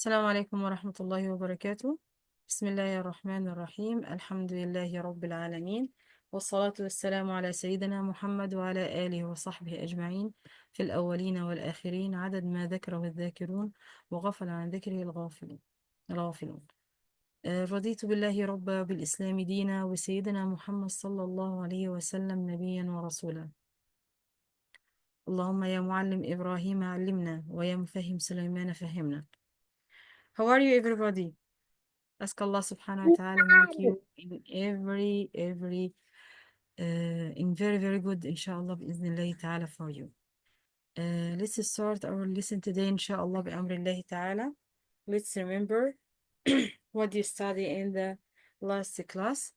السلام عليكم ورحمة الله وبركاته. بسم الله الرحمن الرحيم. الحمد لله رب العالمين، والصلاة والسلام على سيدنا محمد وعلى آله وصحبه أجمعين، في الأولين والآخرين، عدد ما ذكره الذاكرون وغفل عن ذكره الغافلون. رضيت بالله ربا، بالإسلام دينا، وسيدنا محمد صلى الله عليه وسلم نبيا ورسولا. اللهم يا معلم إبراهيم علمنا، ويا مفهم سليمان فهمنا. How are you everybody? Ask Allah subhanahu wa ta'ala make you in very very good inshallah بإذن ta'ala for you. Let's start our lesson today inshallah بأمر ta'ala. Let's remember what you study in the last class.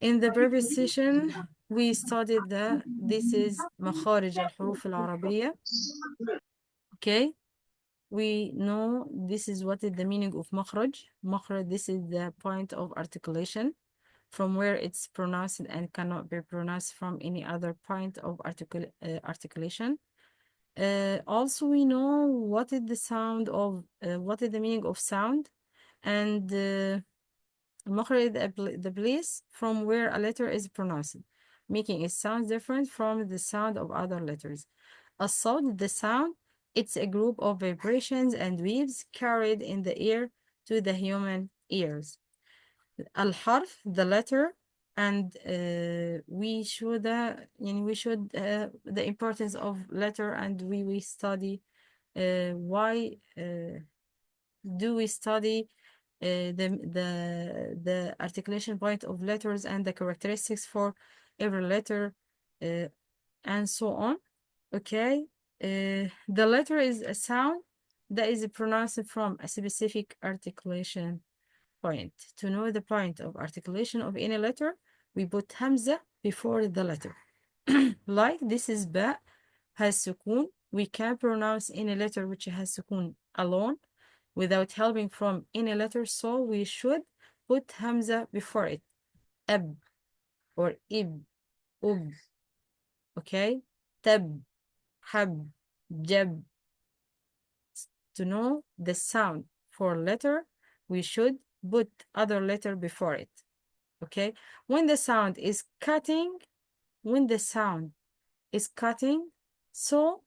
In the previous session we studied that this is مخارج الحروف العربية. Okay, we know this is what is the meaning of مخرج. مخرج, this is the point of articulation from where it's pronounced and cannot be pronounced from any other point of articulation. Also, we know what is the sound of, what is the meaning of sound, and مخرج the place from where a letter is pronounced, making it sound different from the sound of other letters. الصوت, the sound, it's a group of vibrations and waves carried in the air to the human ears. الحرف, the letter, and we should the importance of letter, and we study why do we study the articulation point of letters and the characteristics for every letter, and so on. Okay, the letter is a sound that is pronounced from a specific articulation point. To know the point of articulation of any letter, we put hamza before the letter. Like this is ba, has sukun. We can pronounce any letter which has sukun alone without helping from any letter, so we should put hamza before it. Ab or ib, ub. Okay, tab, hab, jab. To know the sound for letter, we should put other letter before it. Okay, when the sound is cutting, so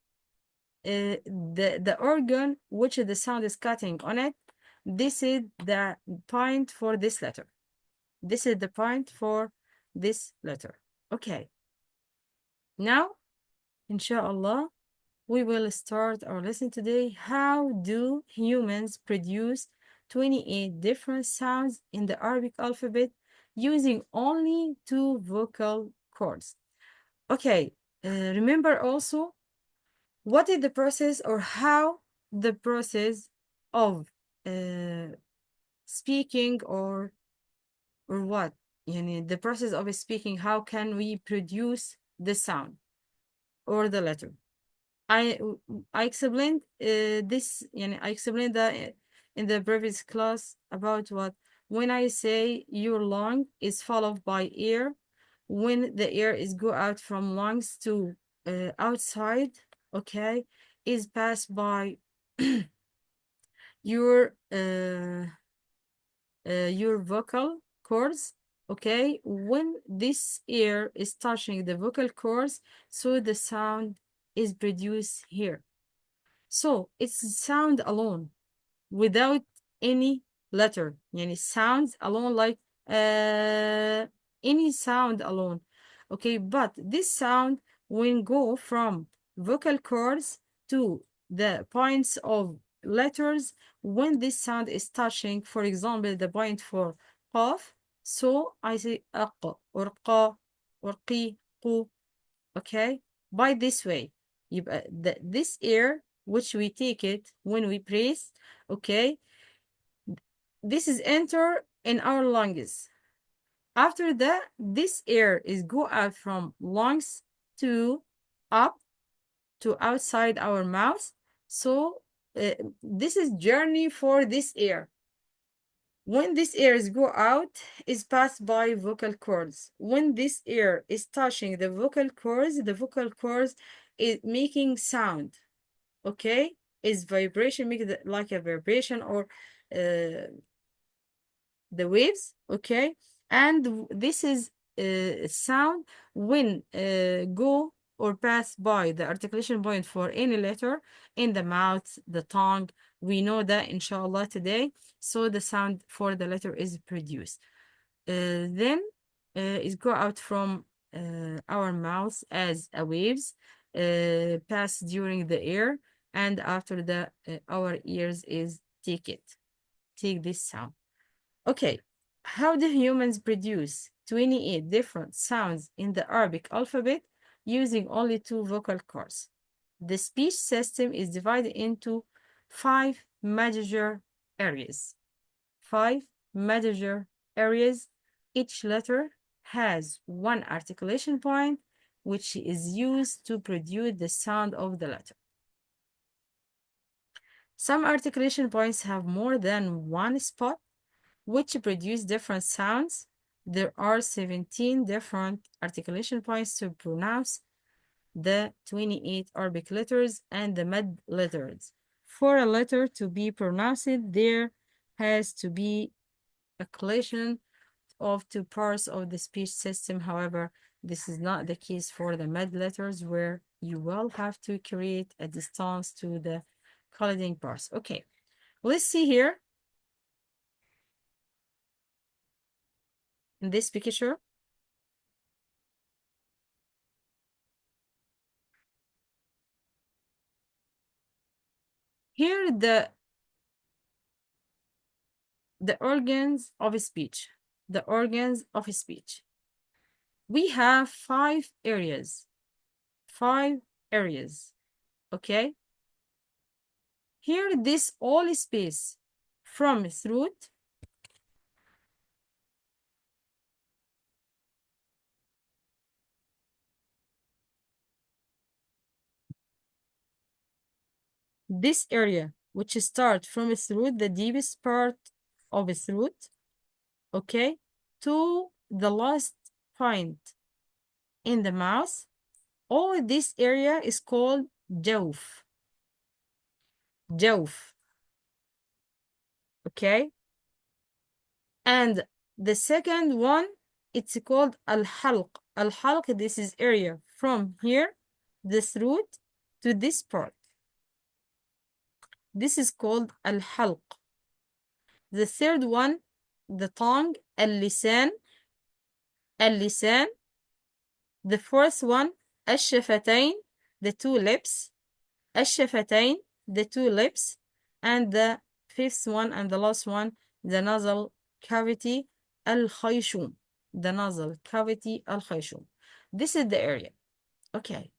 the organ which the sound is cutting on it, this is the point for this letter. This is the point for this letter. Okay, now inshallah we will start our lesson today. How do humans produce 28 different sounds in the Arabic alphabet using only 2 vocal cords? Okay, remember also what is the process, or how the process of speaking, or what? The process of speaking, how can we produce the sound or the letter? I explained this, I explained that in the previous class about what, when I say your lung is followed by air, when the air is go out from lungs to outside, okay, is passed by your vocal cords. Okay, when this air is touching the vocal cords, so the sound is produced here. So it's sound alone without any letter. Sounds alone, like any sound alone. Okay, but this sound when go from vocal cords to the points of letters, when this sound is touching, for example, the point for qaf, so I say aq or qa or qi, qu. Okay, by this way, this air which we take it when we breathe, okay, this is enter in our lungs. After that, this air is go out from lungs to up to outside our mouth. So this is journey for this air. When this air is go out, is passed by vocal cords. When this air is touching the vocal cords is making sound. Okay, is vibration, make it like a vibration or the waves, okay? And this is sound when go or pass by the articulation point for any letter in the mouth, the tongue. We know that inshallah today. So the sound for the letter is produced. Then it go out from our mouth as a waves, pass during the air, and after the our ears is take this sound. Okay, how do humans produce 28 different sounds in the Arabic alphabet using only two vocal cords? The speech system is divided into five major areas. Five major areas. Each letter has one articulation point, which is used to produce the sound of the letter. Some articulation points have more than one spot which produce different sounds. There are 17 different articulation points to pronounce the 28 Arabic letters and the mid letters. For a letter to be pronounced, there has to be a collision of two parts of the speech system. However, this is not the case for the mid letters, where you will have to create a distance to the colliding parts. Okay, let's see here in this picture. Here the organs of speech. The organs of speech. We have five areas. Five areas. Okay? Here, this all space from throat, this area, which start from throat, the deepest part of throat, okay, to the last point in the mouth. All this area is called jawf. Jawf. Okay? And the second one, it's called al-halq. Al-halq, this is area from here, the throat, to this part. This is called al-halq. The third one, the tongue, al-lisan. Al-lisan. The fourth one, al-shafatayn, the two lips. Al-shafatayn, the two lips. And the fifth one and the last one, the nasal cavity, al-khayshum. The nasal cavity, al-khayshum. This is the area. Okay.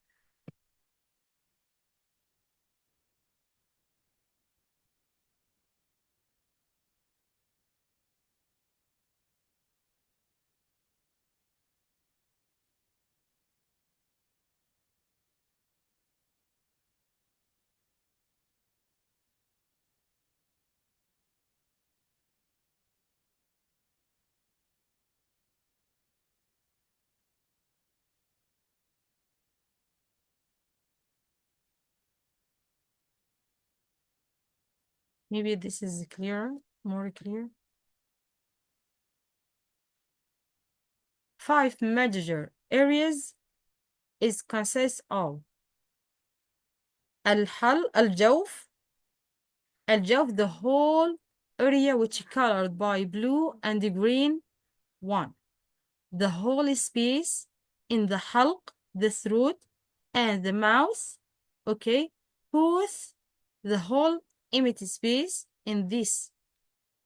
Maybe this is clearer, more clear. Five major areas is consists of al-jawf, the whole area which colored by blue and green one. The whole space in the halq, the throat, and the mouth, okay? Both the whole empty space in this,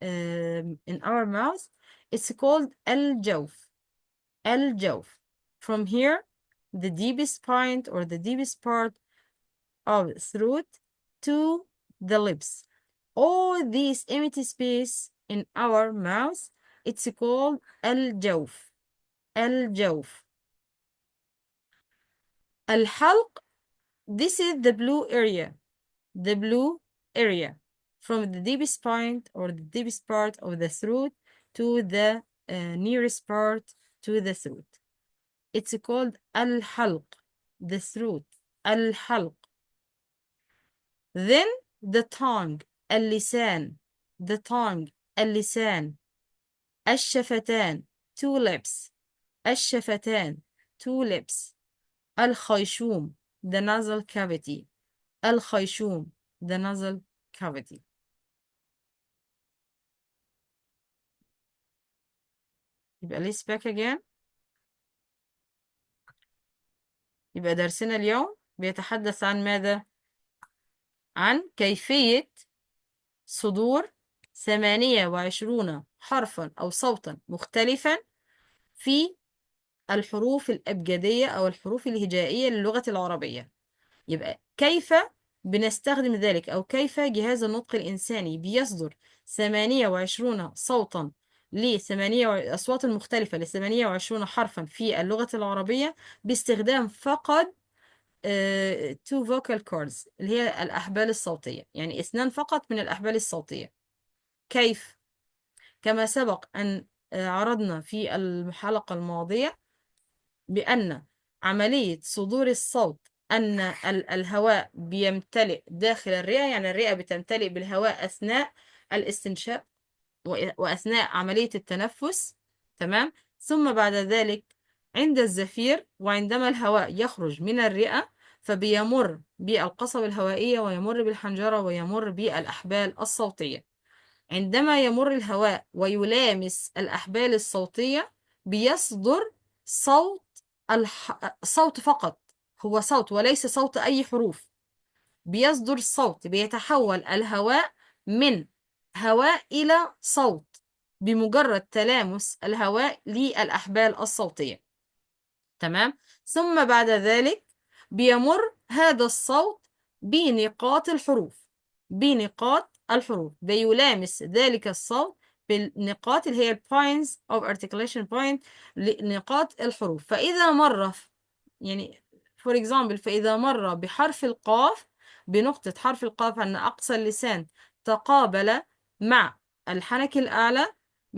in our mouth, it's called al-jawf. Al-jawf. From here, the deepest point or the deepest part of throat to the lips. All this empty space in our mouth, it's called al-jawf. Al-jawf. Al-halq, this is the blue area. The blue area. From the deepest point or the deepest part of the throat to the nearest part to the throat. It's called al-halq, the throat. Al-halq. Then the tongue اللسان the tongue اللسان الشفتان two lips الشفتان two lips الخيشوم the nasal cavity الخيشوم the nasal cavity. يبقى let's back again. يبقى درسنا اليوم بيتحدث عن ماذا؟ عن كيفية صدور 28 حرفا أو صوتا مختلفا في الحروف الأبجدية أو الحروف الهجائية للغة العربية. يبقى كيف بنستخدم ذلك أو كيف جهاز النطق الإنساني بيصدر 28 صوتا أصوات مختلفة ل 28 حرفا في اللغة العربية باستخدام فقط two vocal cords اللي هي الأحبال الصوتية، يعني اثنان فقط من الأحبال الصوتية. كيف؟ كما سبق أن عرضنا في الحلقة الماضية بأن عملية صدور الصوت أن الهواء بيمتلئ داخل الرئة، يعني الرئة بتمتلئ بالهواء أثناء الاستنشاق وأثناء عملية التنفس، تمام؟ ثم بعد ذلك عند الزفير وعندما الهواء يخرج من الرئة فبيمر بالقصبة الهوائية ويمر بالحنجرة ويمر بالأحبال الصوتية. عندما يمر الهواء ويلامس الأحبال الصوتية بيصدر صوت صوت فقط، هو صوت وليس صوت أي حروف. بيصدر صوت، بيتحول الهواء من هواء إلى صوت بمجرد تلامس الهواء للأحبال الصوتية، تمام؟ ثم بعد ذلك بيمر هذا الصوت بنقاط الحروف، بنقاط الحروف بيلامس ذلك الصوت بالنقاط اللي هي points of articulation point لنقاط الحروف. فإذا مر يعني for example فإذا مر بحرف القاف، بنقطة حرف القاف أن أقصى اللسان تقابل مع الحنك الأعلى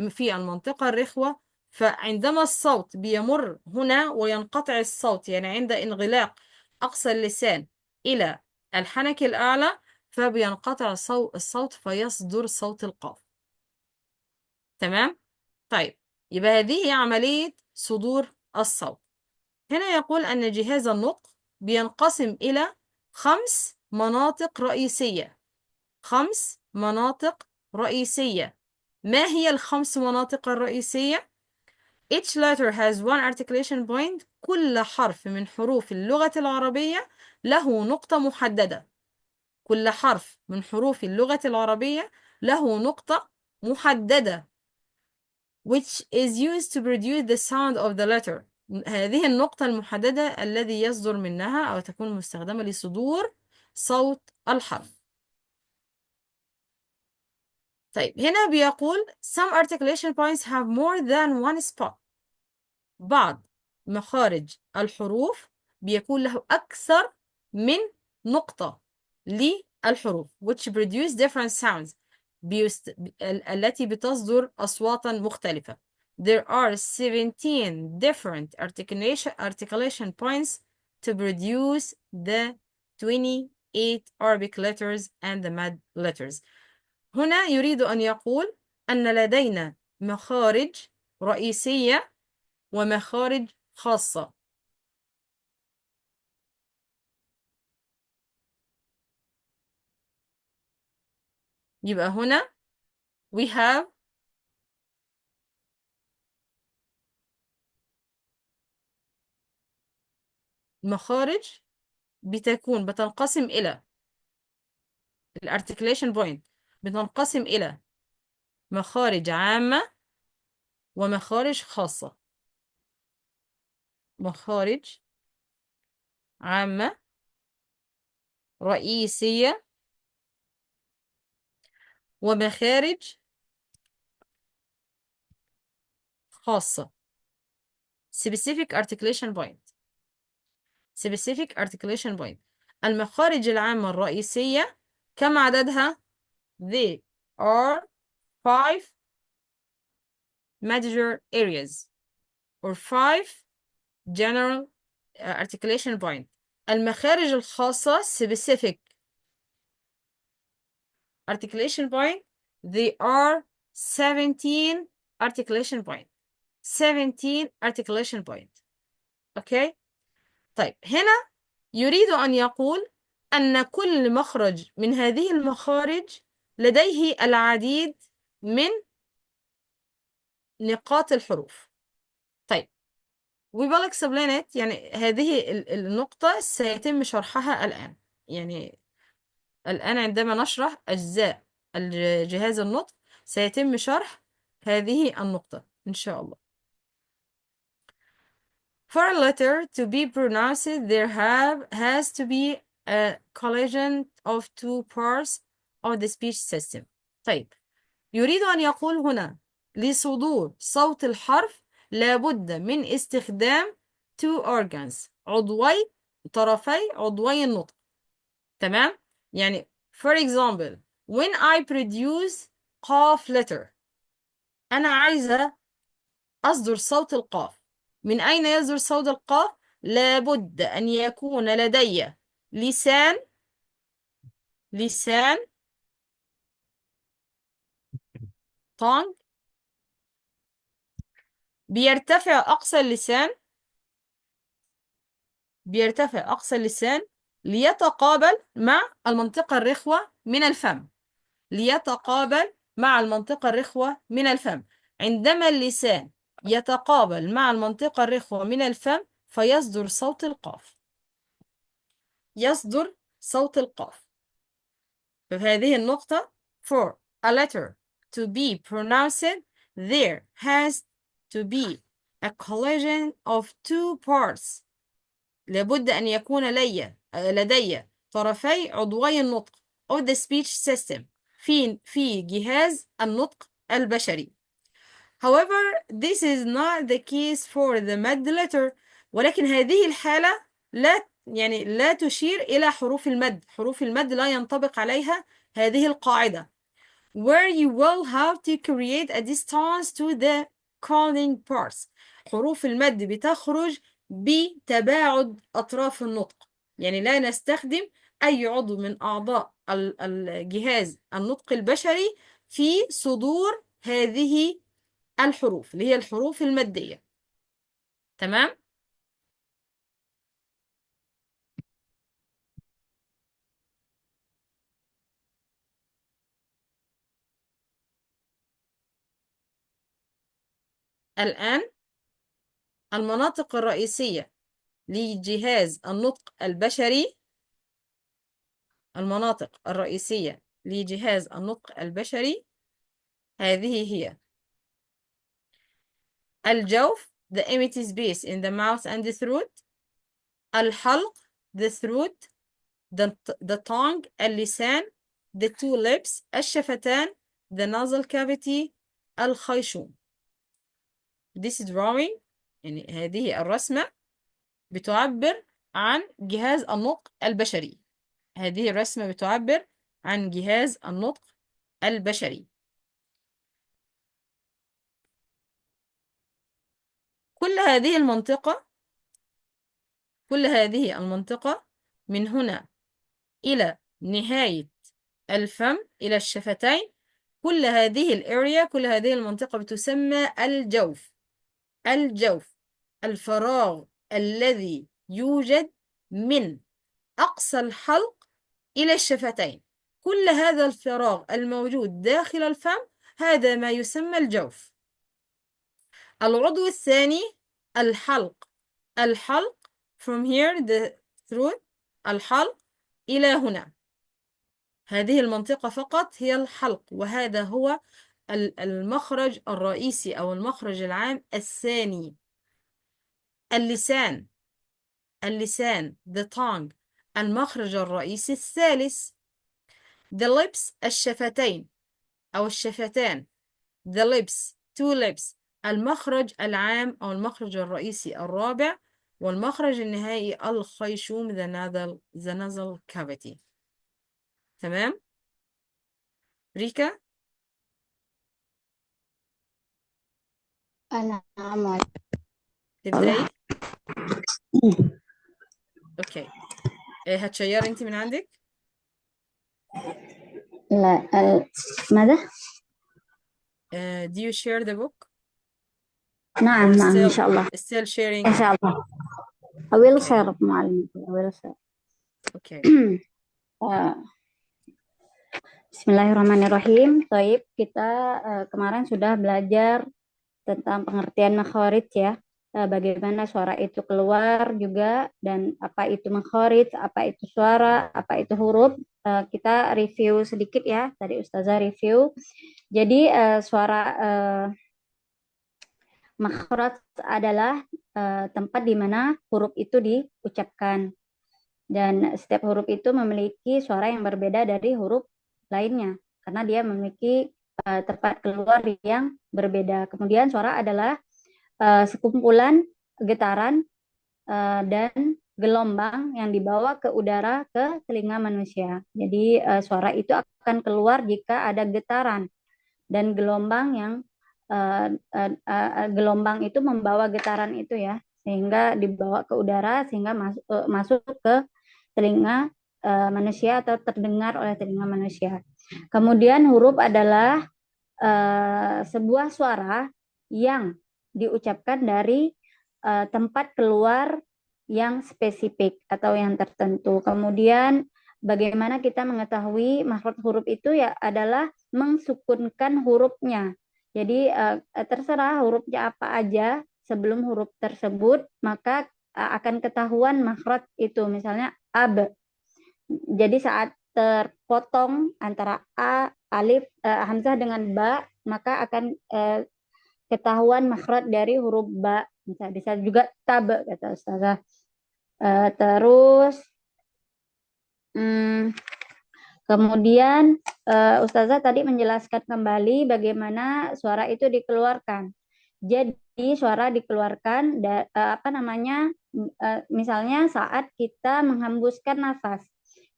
في المنطقة الرخوة، فعندما الصوت بيمر هنا وينقطع الصوت، يعني عند انغلاق أقصى اللسان إلى الحنك الأعلى فبينقطع الصوت فيصدر صوت القاف، تمام؟ طيب، يبقى هذه هي عملية صدور الصوت. هنا يقول أن جهاز النطق بينقسم إلى 5 مناطق رئيسية، 5 مناطق رئيسية. ما هي ال5 مناطق الرئيسية؟ Each letter has one articulation point. كل حرف من حروف اللغة العربية له نقطة محددة. كل حرف من حروف اللغة العربية له نقطة محددة which is used to produce the sound of the letter. هذه النقطة المحددة الذي يصدر منها أو تكون مستخدمة لصدور صوت الحرف. طيب هنا بيقول some articulation points have more than one spot. بعض مخارج الحروف بيكون له أكثر من نقطة للحروف which produce different sounds التي بتصدر أصواتا مختلفة. There are 17 different articulation points to produce the 28 Arabic letters and the mad letters. هنا يريد أن يقول أن لدينا مخارج رئيسية ومخارج خاصة. يبقى هنا we have مخارج بتنقسم إلى الارتكليشن بوينت، بتنقسم إلى مخارج عامة ومخارج خاصة. مخارج عامة رئيسية ومخارج خاصة. specific articulation point. specific articulation point. المخارج العامة الرئيسية كم عددها؟ They are 5 major areas or 5 general articulation point. المخارج الخاصة specific articulation point. There are 17 articulation point. 17 articulation point. اوكي. طيب هنا يريد أن يقول أن كل مخرج من هذه المخارج لديه العديد من نقاط الحروف. طيب we will explain it. يعني هذه النقطة سيتم شرحها الآن. يعني الآن عندما نشرح أجزاء الجهاز النطق سيتم شرح هذه النقطة إن شاء الله. For a letter to be pronounced, there has to be a collision of two parts of the speech system. طيب يريد أن يقول هنا لصدور صوت الحرف لابد من استخدام two organs طرفي عضوي النطق. تمام؟ يعني for example when I produce قاف letter أنا عايزة أصدر صوت القاف. من أين يصدر صوت القاف؟ لابد أن يكون لدي لسان tongue بيرتفع أقصى اللسان ليتقابل مع المنطقة الرخوة من الفم. عندما اللسان يتقابل مع المنطقة الرخوة من الفم فيصدر صوت القاف. في هذه النقطة for a letter to be pronounced there has to be a collision of two parts. لابد أن يكون لدي طرفي عضوي النطق of the speech system في جهاز النطق البشري. However, this is not the case for the mad letter. ولكن هذه الحالة لا تشير إلى حروف المد. حروف المد لا ينطبق عليها هذه القاعدة. Where you will have to create a distance to the calling parts. حروف المد بتخرج بتباعد أطراف النطق. يعني لا نستخدم أي عضو من أعضاء الجهاز النطق البشري في صدور هذه الحروف اللي هي الحروف المادية. تمام؟ الآن المناطق الرئيسية لجهاز النطق البشري هذه هي الجوف the empty space in the mouth and the throat. الحلق the throat. the tongue اللسان. the two lips الشفتان. the nasal cavity الخيشوم. this drawing يعني هذه الرسمة بتعبر عن جهاز النطق البشري. هذه الرسمة بتعبر عن جهاز النطق البشري. كل هذه المنطقة من هنا إلى نهاية الفم إلى الشفتين كل هذه المنطقة بتسمى الجوف. الفراغ الذي يوجد من أقصى الحلق إلى الشفتين. كل هذا الفراغ الموجود داخل الفم هذا ما يسمى الجوف. العضو الثاني الحلق. from here the throat. الحلق إلى هنا. هذه المنطقة فقط هي الحلق وهذا هو المخرج الرئيسي أو المخرج العام الثاني. اللسان the tongue المخرج الرئيسي الثالث. the lips الشفتين أو الشفتان. the lips two lips المخرج العام أو المخرج الرئيسي الرابع. والمخرج النهائي الخيشوم the nasal cavity. تمام؟ ريكا؟ نعم. تبدأي؟ أوكي. هتشيري أنت من عندك؟ لا ماذا؟ Do you share the book نعم or نعم إن still شاء الله. إن sharing? شاء الله. I will Okay, share معلمتي. I will share. okay. Uh, Bismillahirrahmanirrahim. Taib, kita kemarin sudah belajar tentang pengertian makhraj ya. Bagaimana suara itu keluar juga dan apa itu makhraj, apa itu suara, apa itu huruf. Kita review sedikit ya. Tadi Ustazah review. Jadi suara makhraj adalah tempat di mana huruf itu diucapkan. Dan setiap huruf itu memiliki suara yang berbeda dari huruf lainnya karena dia memiliki tempat keluar yang berbeda. Kemudian suara adalah sekumpulan getaran dan gelombang yang dibawa ke udara ke telinga manusia. Jadi suara itu akan keluar jika ada getaran dan gelombang yang gelombang itu membawa getaran itu ya, sehingga dibawa ke udara sehingga masuk ke telinga manusia atau terdengar oleh telinga manusia. Kemudian huruf adalah sebuah suara yang diucapkan dari tempat keluar yang spesifik atau yang tertentu. Kemudian bagaimana kita mengetahui makhraj huruf itu ya adalah mensukunkan hurufnya. Jadi terserah hurufnya apa aja sebelum huruf tersebut, maka akan ketahuan makhraj itu. Misalnya ab. Jadi saat terpotong antara a, alif, hamzah dengan ba, maka akan ketahuan makhraj dari huruf ba. Bisa juga tab kata Ustazah. Terus kemudian Ustazah tadi menjelaskan kembali bagaimana suara itu dikeluarkan. Jadi suara dikeluarkan apa namanya? Misalnya saat kita menghembuskan nafas.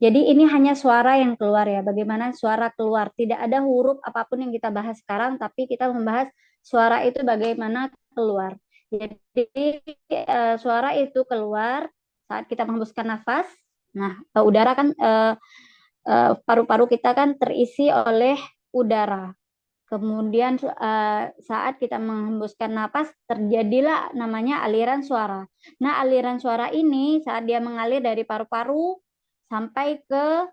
Jadi ini hanya suara yang keluar ya. Bagaimana suara keluar? Tidak ada huruf apapun yang kita bahas sekarang, tapi kita membahas suara itu bagaimana keluar. Jadi suara itu keluar saat kita menghembuskan nafas. Nah, udara kan paru-paru kita kan terisi oleh udara. Kemudian saat kita menghembuskan napas terjadilah namanya aliran suara. Nah, aliran suara ini saat dia mengalir dari paru-paru sampai ke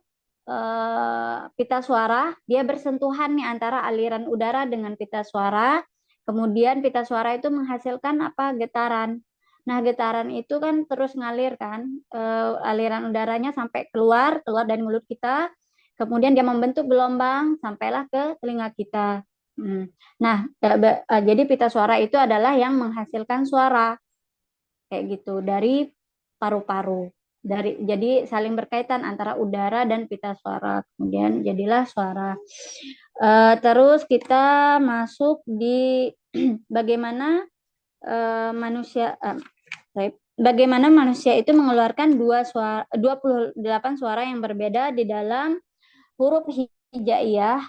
pita suara, dia bersentuhan nih antara aliran udara dengan pita suara. Kemudian pita suara itu menghasilkan apa? Getaran. Nah, getaran itu kan terus ngalir kan, aliran udaranya sampai keluar dari mulut kita. Kemudian dia membentuk gelombang sampailah ke telinga kita. Nah, jadi pita suara itu adalah yang menghasilkan suara kayak gitu dari paru-paru. Jadi saling berkaitan antara udara dan pita suara. Kemudian jadilah suara. Terus kita masuk di bagaimana manusia bagaimana manusia itu mengeluarkan 28 suara yang berbeda di dalam huruf hijaiyah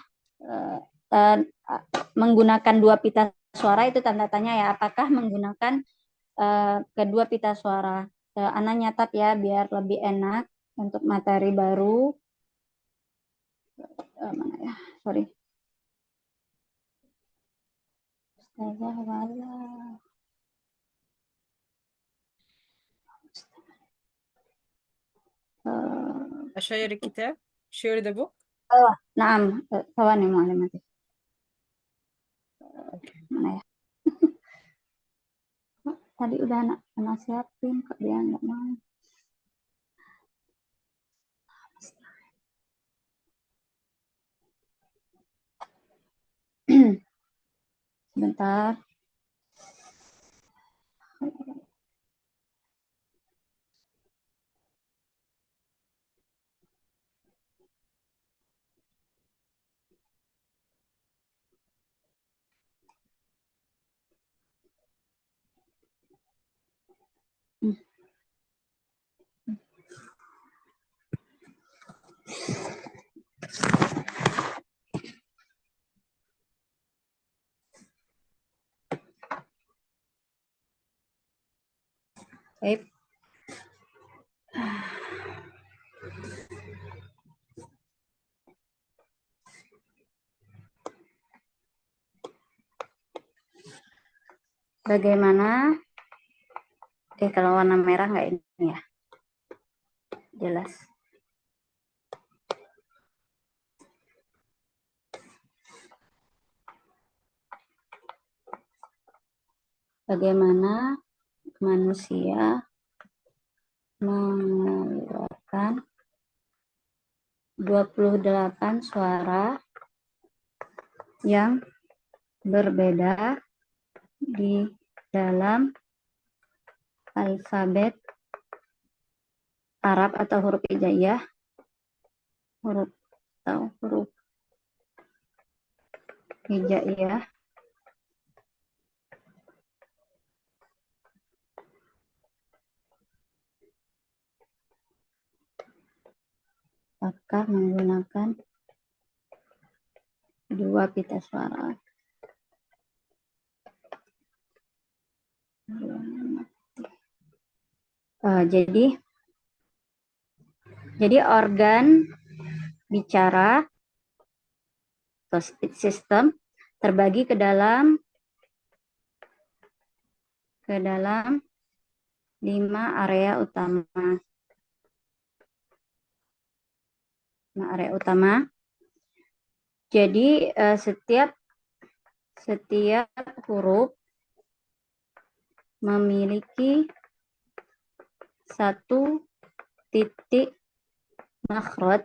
menggunakan dua pita suara. Itu tanda tanya ya, apakah menggunakan kedua pita suara. Ana nyatat ya biar lebih enak untuk materi baru. Mana ya? Sorry. أشير الكتاب. Share the book. نعم ثواني معلمتي. Okay. Mana ya? Tadi udah anak siapin kok dia nggak mau. Sebentar. Baik. Bagaimana? Kalau warna merah nggak ini ya, jelas. Bagaimana manusia mengeluarkan 28 suara yang berbeda di dalam alfabet Arab atau huruf hijaiyah, huruf hijaiyah. Apakah menggunakan dua pita suara? Jadi organ bicara atau speech system terbagi ke dalam 5 area utama. Jadi setiap huruf memiliki satu titik makhraj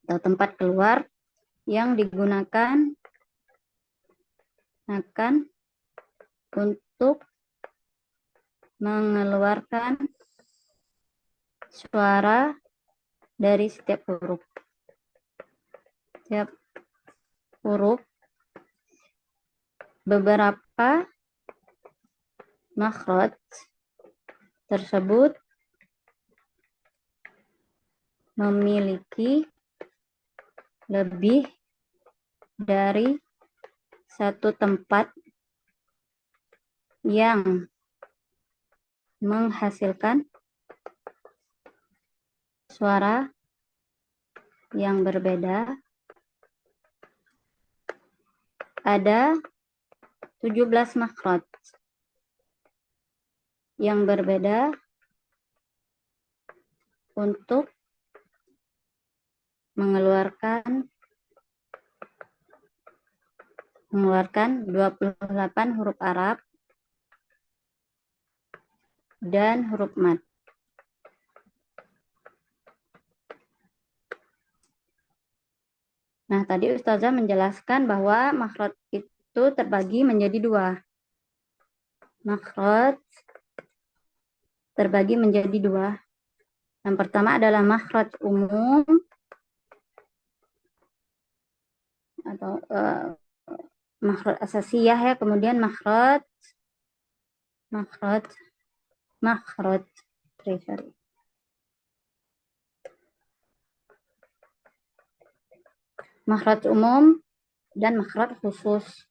atau tempat keluar yang digunakan untuk mengeluarkan suara dari setiap huruf. Beberapa makhraj tersebut memiliki lebih dari satu tempat yang menghasilkan suara yang berbeda. Ada 17 makhraj yang berbeda untuk mengeluarkan 28 huruf Arab dan huruf mad. Nah, tadi Ustazah menjelaskan bahwa makhraj itu terbagi menjadi 2. Makhraj terbagi menjadi 2. Yang pertama adalah makhraj umum atau makhraj asasiyah ya, kemudian makhraj umum dan makhraj khusus.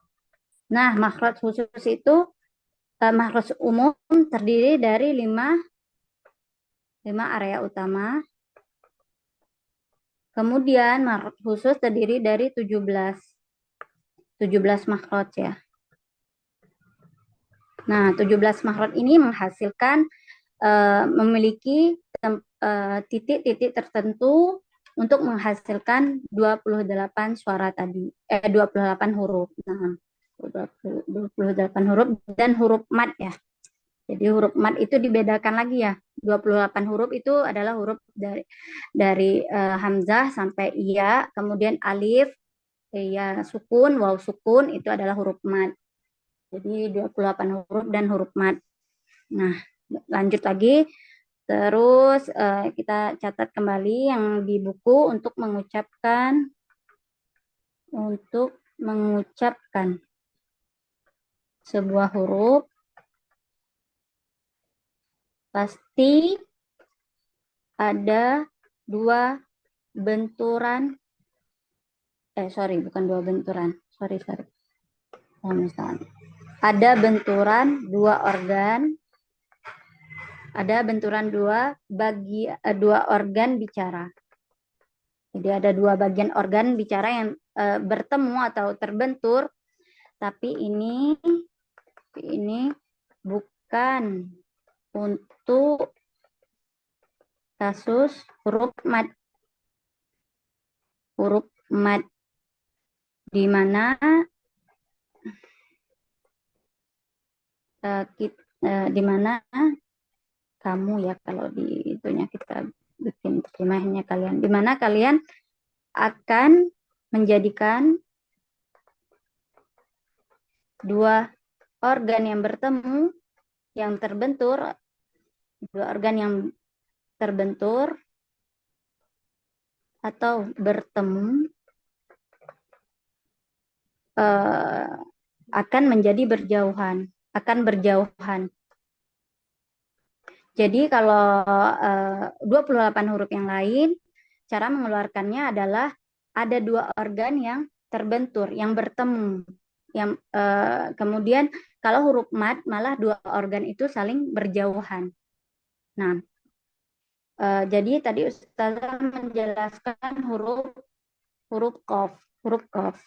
Nah, makhraj khusus itu makhraj umum terdiri dari 5 area utama. Kemudian makhraj khusus terdiri dari 17 makhraj ya. Nah, 17 makhraj ini menghasilkan memiliki titik-titik tertentu untuk menghasilkan 28 suara tadi, 28 huruf. Nah, 28 huruf dan huruf mad ya. Jadi huruf mad itu dibedakan lagi ya. 28 huruf itu adalah huruf dari hamzah sampai iya, kemudian alif, ya sukun, waw sukun itu adalah huruf mad. Jadi 28 huruf dan huruf mad. Nah, lanjut lagi. Terus kita catat kembali yang di buku untuk mengucapkan sebuah huruf pasti ada 2 benturan. Bukan 2 benturan. Ada benturan 2 organ. Ada benturan 2 organ bicara. Jadi ada 2 bagian organ bicara yang bertemu atau terbentur, tapi ini ini bukan untuk kasus huruf mad. Huruf mad di mana di mana kamu ya, kalau di itunya kita bikin terjemahannya kalian, di mana kalian akan menjadikan dua organ yang bertemu, yang terbentur, dua organ yang terbentur atau bertemu akan menjadi berjauhan, akan berjauhan. Jadi kalau 28 huruf yang lain, cara mengeluarkannya adalah ada dua organ yang terbentur, yang bertemu. Yang kemudian kalau huruf mad malah dua organ itu saling berjauhan. Nah, jadi tadi Ustazah menjelaskan huruf qaf, huruf qaf,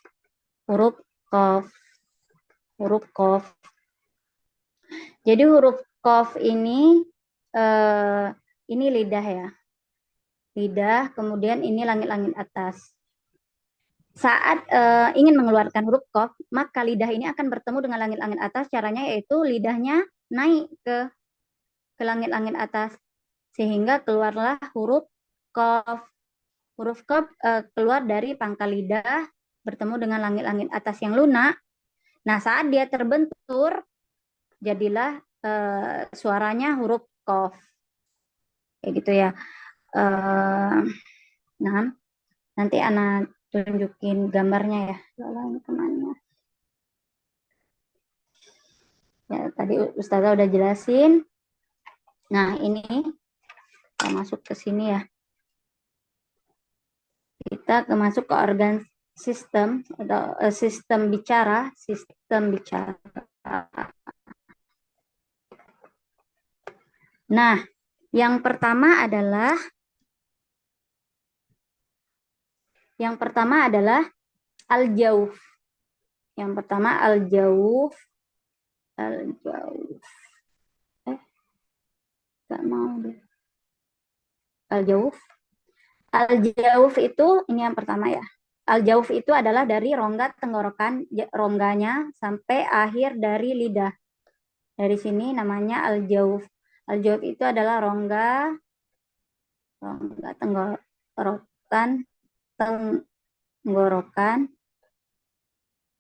huruf qaf, huruf qaf. Jadi huruf qaf ini lidah ya. Lidah, kemudian ini langit-langit atas. Saat ingin mengeluarkan huruf qaf, maka lidah ini akan bertemu dengan langit-langit atas. Caranya yaitu lidahnya naik ke langit-langit atas, sehingga keluarlah huruf qaf. Huruf qaf keluar dari pangkal lidah, bertemu dengan langit-langit atas yang lunak. Nah, saat dia terbentur, jadilah suaranya huruf qaf. Kayak gitu ya. Nah, nanti Ana tunjukin gambarnya ya. Ini kemana? Ya, tadi Ustazah udah jelasin. Nah, ini kita masuk ke sini ya. Kita masuk ke organ sistem atau sistem bicara, Nah, yang pertama adalah al-jauf. Yang pertama al-jauf. Al-jauf. Gak mau deh. Al-jauf. Al-jauf itu ini yang pertama ya. Al-jauf itu adalah dari rongga tenggorokan, rongganya sampai akhir dari lidah. Dari sini namanya al-jauf. Al-jauf itu adalah rongga tenggorokan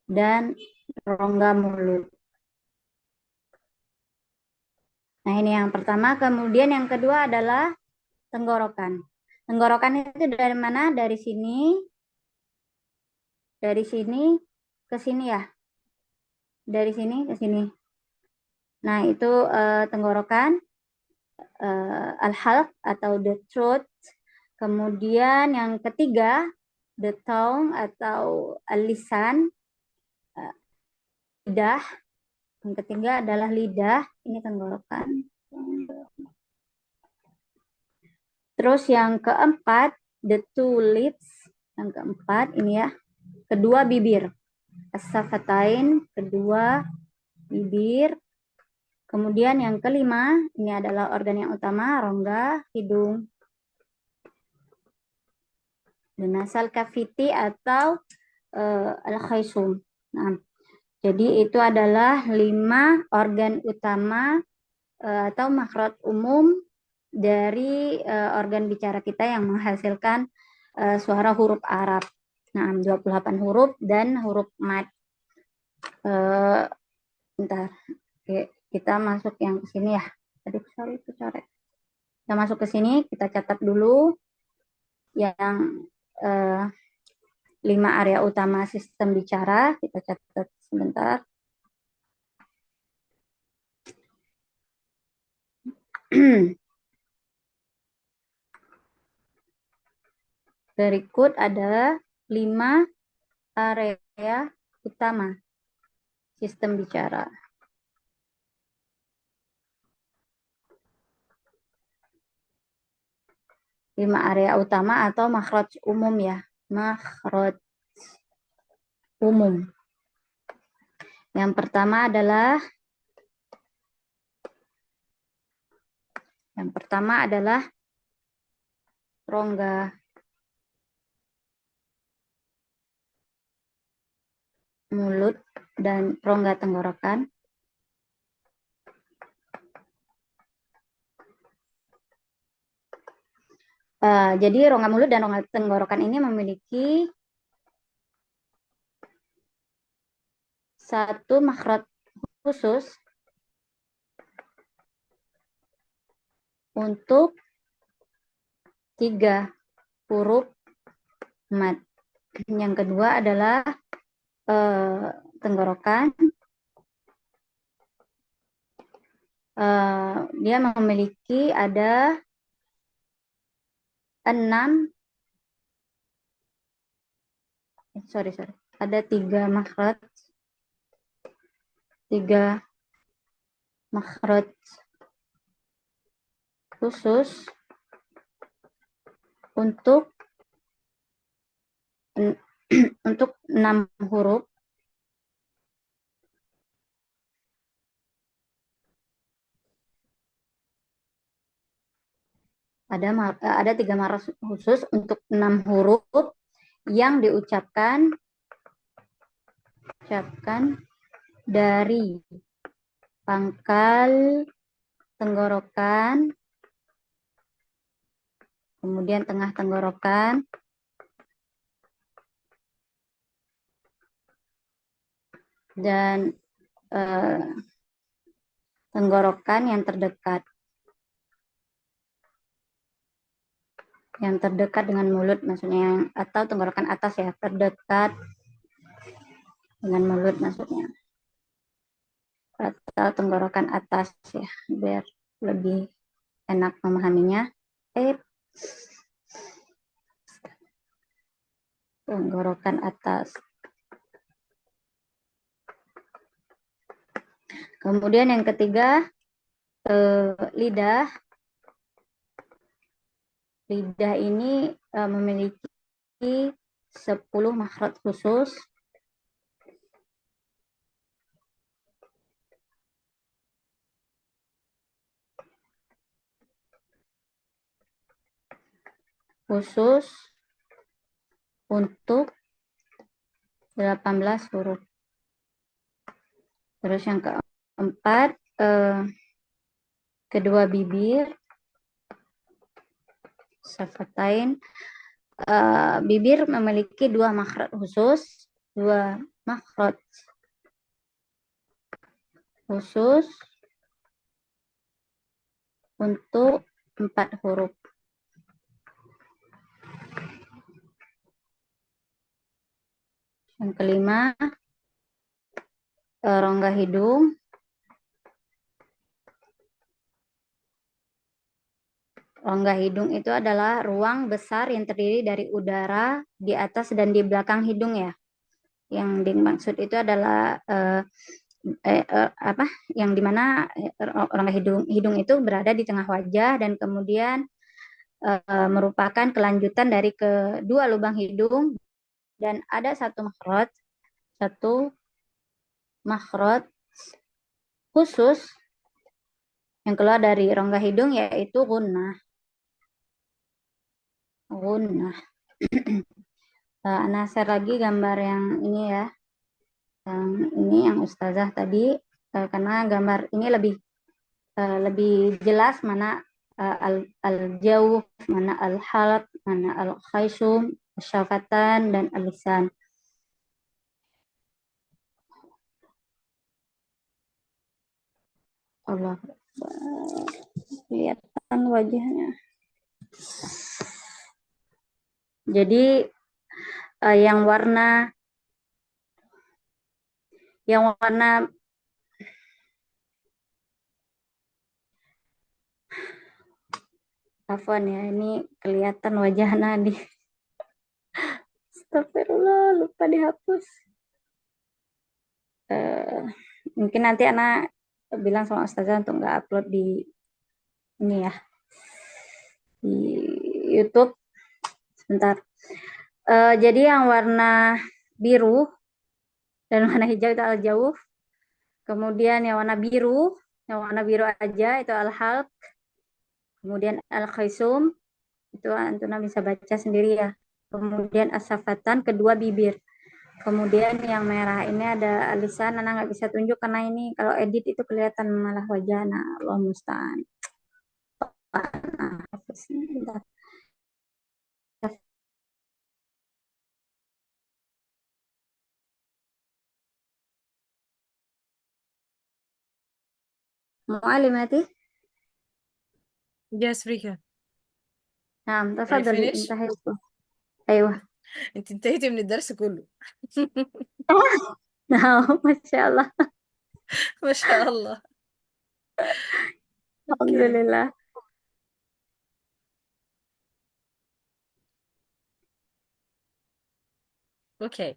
dan rongga mulut. Nah, ini yang pertama. Kemudian yang kedua adalah tenggorokan. Tenggorokan itu dari mana? Dari sini ke sini ya. Dari sini ke sini. Nah, itu tenggorokan, al-halq atau the throat. Kemudian yang ketiga, the tongue atau al-lisan, lidah. Yang ketiga adalah lidah, ini tenggorokan. Terus yang keempat, the two lips. Yang keempat ini ya, kedua bibir. As-safatain, kedua bibir. Kemudian yang kelima, ini adalah organ yang utama, rongga hidung. The nasal cavity atau al-khaysum. Nah, jadi itu adalah 5 organ utama atau makhraj umum dari organ bicara kita yang menghasilkan suara huruf Arab. Nah, 28 huruf dan huruf mad. Bentar. Oke, kita masuk yang ke sini ya. Tadi sorry itu coret. Kita masuk ke sini, kita catat dulu yang 5 area utama sistem bicara. Kita catat sebentar. Berikut ada 5 area utama sistem bicara. Lima area utama atau makhraj umum ya. Makhraj umum. Yang pertama adalah Yang pertama adalah rongga mulut dan rongga tenggorokan. Jadi rongga mulut dan rongga tenggorokan ini memiliki satu makhraj khusus untuk 3 huruf mad. Yang kedua adalah tenggorokan. Dia memiliki ada 6, ada 3 makhraj, 3 makhraj khusus untuk 6 huruf. Ada 3 makhraj khusus untuk 6 huruf yang diucapkan dari pangkal tenggorokan, kemudian tengah tenggorokan, dan tenggorokan yang terdekat. Yang terdekat dengan mulut maksudnya, atau tenggorokan atas ya, terdekat dengan mulut maksudnya. Atau tenggorokan atas ya, biar lebih enak memahaminya. Tenggorokan atas. Kemudian yang ketiga, lidah. Lidah ini memiliki 10 makhraj khusus. Khusus untuk 18 huruf. Terus yang keempat, kedua bibir, syafatain. Bibir memiliki 2 makhraj khusus, 2 makhraj khusus untuk 4 huruf. Yang kelima, rongga hidung. Rongga hidung itu adalah ruang besar yang terdiri dari udara di atas dan di belakang hidung ya. Yang dimaksud itu adalah yang dimana rongga hidung itu berada di tengah wajah dan kemudian merupakan kelanjutan dari kedua lubang hidung, dan ada satu makhraj khusus yang keluar dari rongga hidung, yaitu gunnah. Ana share lagi gambar yang ini ya, yang ustazah tadi, karena gambar ini lebih jelas mana al-jawf, mana al-halq, mana al-khaysum, syafatan, dan al-lisan. Allah, kelihatan wajahnya. Jadi yang warna afwan ya, ini kelihatan wajah Nadi. Astagfirullah, lupa dihapus. Mungkin nanti anak bilang sama ustazah untuk nggak upload di ini ya, di YouTube. Sebentar. Jadi yang warna biru dan warna hijau itu al-jawf. Kemudian yang warna biru aja itu al-halq. Kemudian al-khaisum, itu Antuna bisa baca sendiri ya. Kemudian asafatan, kedua bibir. Kemudian yang merah ini ada lisan, Nana nggak bisa tunjuk karena ini kalau edit itu kelihatan malah wajah. Nah, Allah musta'an. Nah, bentar. معلماتي. Yes, Rika. نعم Are you تفضلي finished? انتهيت. أيوة. انت انتهيتي من الدرس كله. نعم ما شاء الله. ما شاء الله. الحمد Okay. لله. Okay.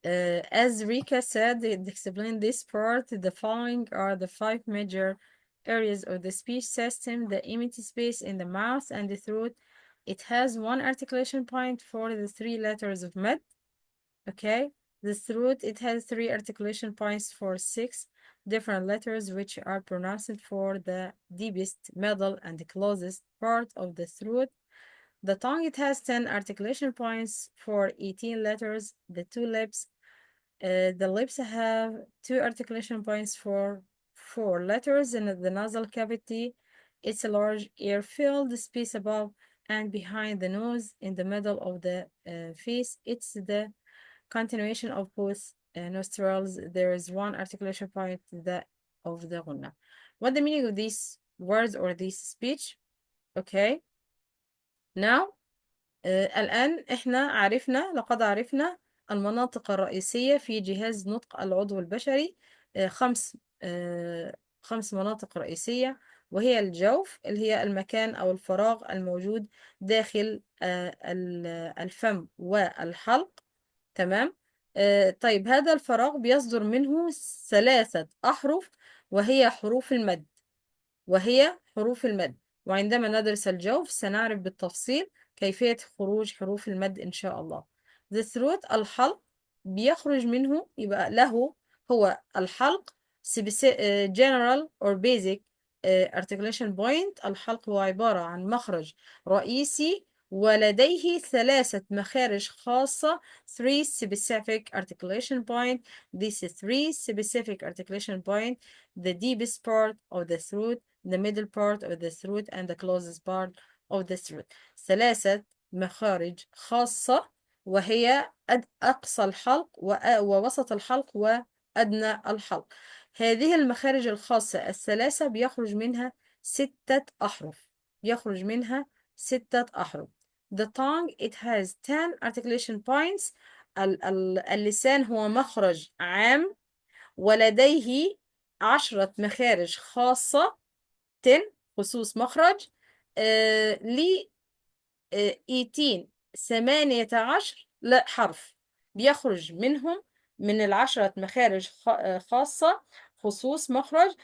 As Rika said, to explain this part, the following are the five major areas of the speech system: the empty space in the mouth and the throat. It has one articulation point for the three letters of mid. Okay. The throat, it has three articulation points for six different letters, which are pronounced for the deepest, middle, and the closest part of the throat. The tongue, it has 10 articulation points for 18 letters. The two lips, the lips have two articulation points for four letters. In the nasal cavity, it's a large air-filled space above and behind the nose. In the middle of the face, it's the continuation of both nostrils. There is one articulation point that of the ghunna. What the meaning of these words or this speech? Okay. Now, الآن إحنا لقد عرفنا المناطق الرئيسية في جهاز نطق العضو البشري. خمس خمس مناطق رئيسية، وهي الجوف اللي هي المكان أو الفراغ الموجود داخل الفم والحلق. تمام. طيب هذا الفراغ بيصدر منه ثلاثة أحرف، وهي حروف المد. وعندما ندرس الجوف سنعرف بالتفصيل كيفية خروج حروف المد إن شاء الله. The throat، الحلق، بيخرج منه، يبقى له هو الحلق general or basic articulation point. الحلق هو عبارة عن مخرج رئيسي ولديه ثلاثة مخارج خاصة. three specific articulation point. These three specific articulation point: the deepest part of the throat, the middle part of the throat, and the closest part of the throat. ثلاثة مخارج خاصة، وهي أقصى الحلق ووسط الحلق وأدنى الحلق. هذه المخارج الخاصة الثلاثة بيخرج منها ستة أحرف. The tongue it has 10 articulation points. اللسان هو مخرج عام ولديه 10 مخارج خاصة. 10 خصوص مخرج. ل 18 لا حرف بيخرج منهم، من العشرة مخارج خاصة خصوص مخرج،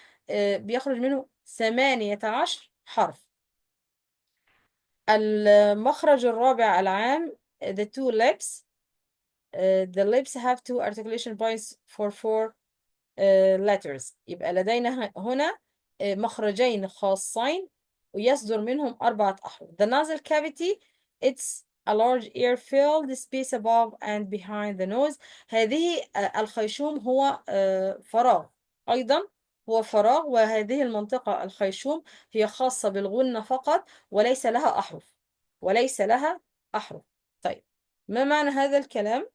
بيخرج منه 18 حرف. المخرج الرابع العام the two lips. The lips have two articulation points for four letters. يبقى لدينا هنا مخرجين خاصين ويصدر منهم 4 أحرف. The nasal cavity it's a large air-filled space above and behind the nose. هذه الخيشوم هو فراغ، أيضا هو فراغ، وهذه المنطقة الخيشوم هي خاصة بالغنة فقط وليس لها أحرف. طيب، ما معنى هذا الكلام؟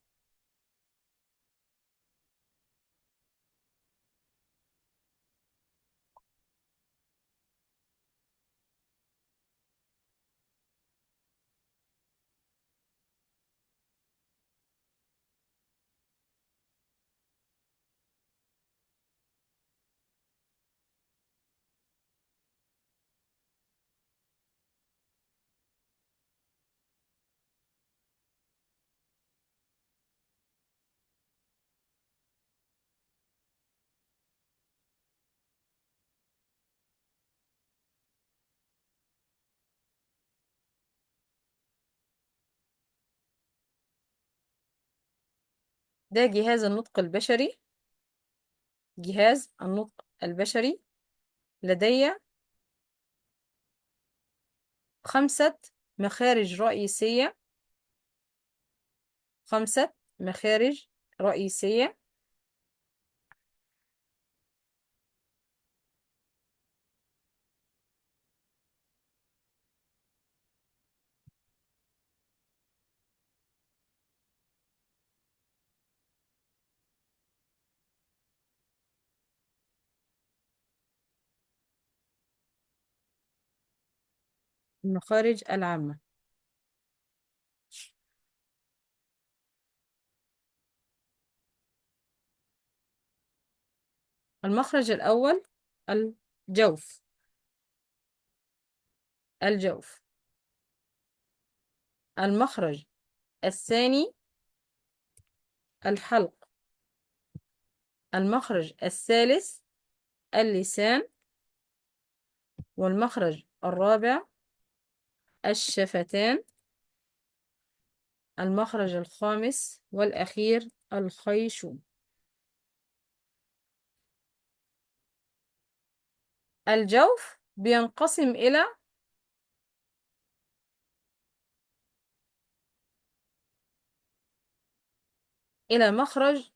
ده جهاز النطق البشري. جهاز النطق البشري لدي 5 مخارج رئيسية، 5 مخارج رئيسية. المخارج العامة. المخرج الأول الجوف، الجوف. المخرج الثاني الحلق. المخرج الثالث اللسان. والمخرج الرابع الشفتان. المخرج الخامس والأخير الخيشوم. الجوف بينقسم إلى مخرج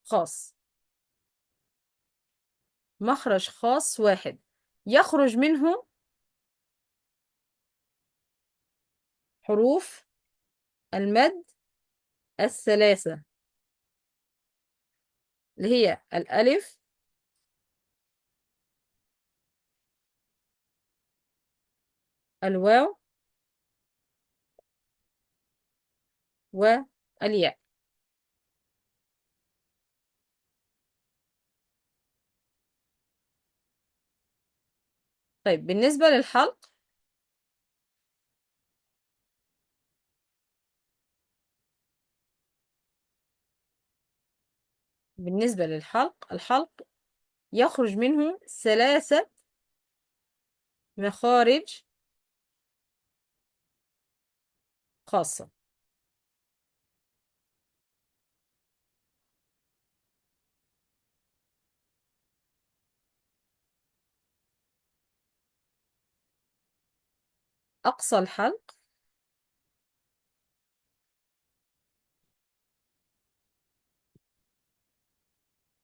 خاص، مخرج خاص واحد يخرج منه حروف المد الثلاثة، اللي هي الألف، الواو، والياء. طيب بالنسبة للحلق، الحلق يخرج منه 3 مخارج خاصة. أقصى الحلق،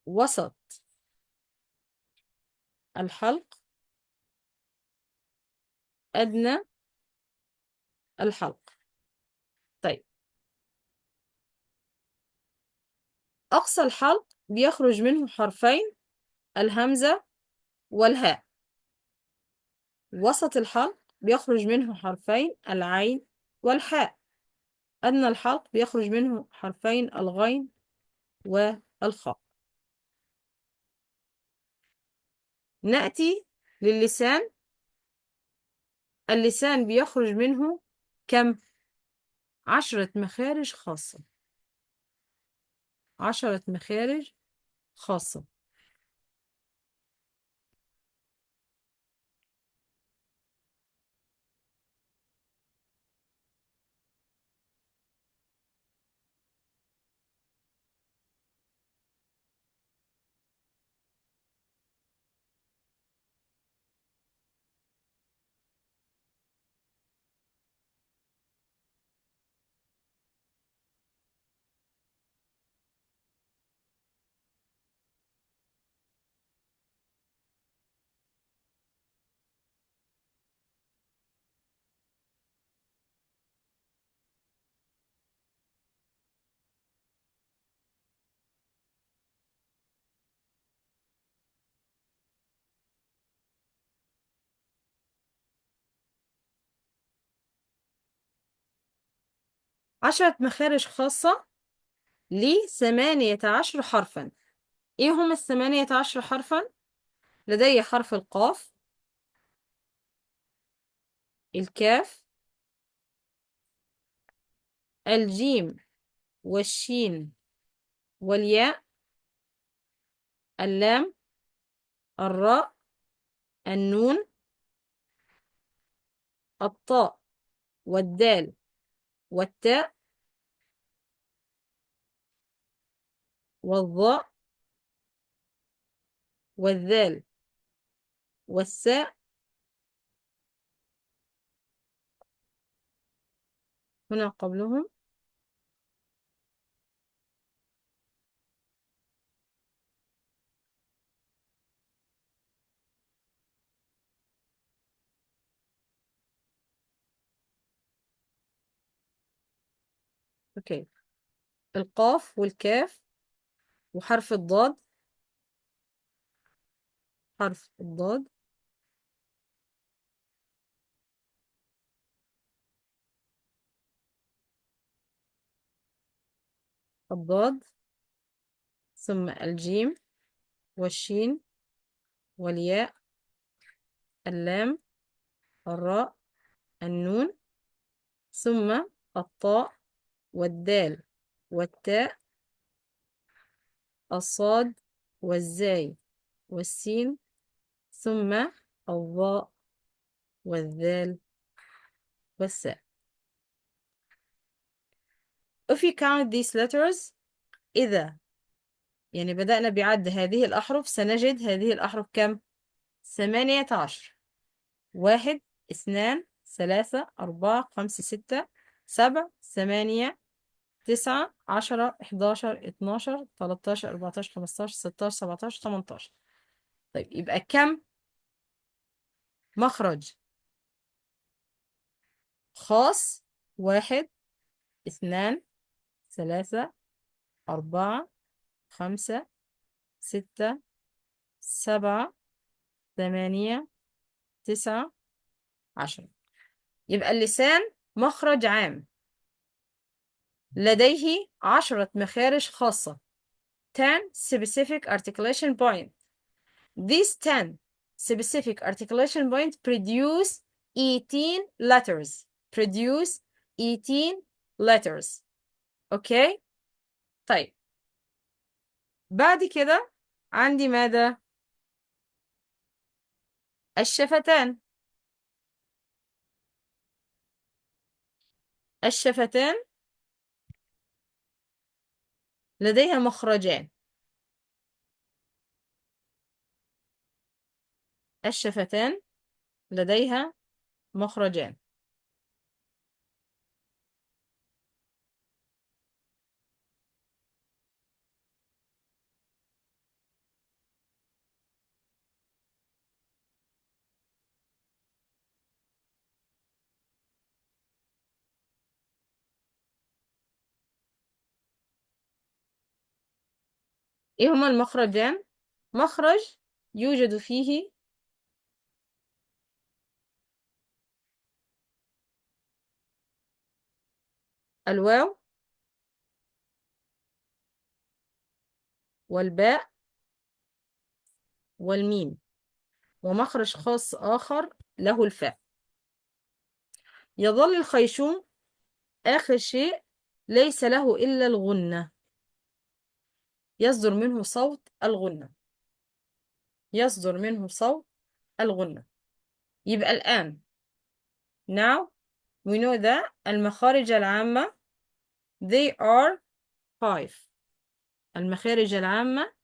وسط الحلق، أدنى الحلق. طيب أقصى الحلق بيخرج منه حرفين، الهمزة والهاء. وسط الحلق بيخرج منه حرفين، العين والحاء. أدنى الحلق بيخرج منه حرفين، الغين والخاء. نأتي للسان. اللسان بيخرج منه كم؟ 10 مخارج خاصة، 10 مخارج خاصة. 10 مخارج خاصة ل18 حرفا. إيه هم 18 حرفا؟ لدي حرف القاف، الكاف، الجيم والشين والياء، اللام، الراء، النون، الطاء والدال والتاء والظاء والذال والساء هنا قبلهم. أوكي، القاف والكاف وحرف الضاد. حرف الضاد. الضاد، ثم الجيم والشين والياء، اللام، الراء، النون، ثم الطاء والدال والتاء، الصاد والزاي والسين، ثم الظاء والذال والساء. If you count these letters، إذا يعني بدأنا بعد هذه الأحرف سنجد هذه الأحرف كم؟ 18. 1 2 3 4 5 6 7 8 9 10 11 12 13 14 15 16 17 18. طيب يبقى كم مخرج خاص؟ 1 2 3 4 5 6 7 8 9 10. يبقى اللسان مخرج عام لديه 10 مخارج خاصة. 10 specific articulation point. These 10 specific articulation points produce 18 letters. Produce 18 letters. Okay؟ طيب بعد كده عندي ماذا؟ الشفتان. الشفتان لديها مخرجان. الشفتان لديها مخرجان. إيه هما المخرجان؟ مخرج يوجد فيه الواو والباء والميم، ومخرج خاص آخر له الفاء. يظل الخيشوم آخر شيء ليس له إلا الغنة، يصدر منه صوت الغنة. يصدر منه صوت الغنة. يبقى الآن now we know that المخارج العامة they are 5. المخارج العامة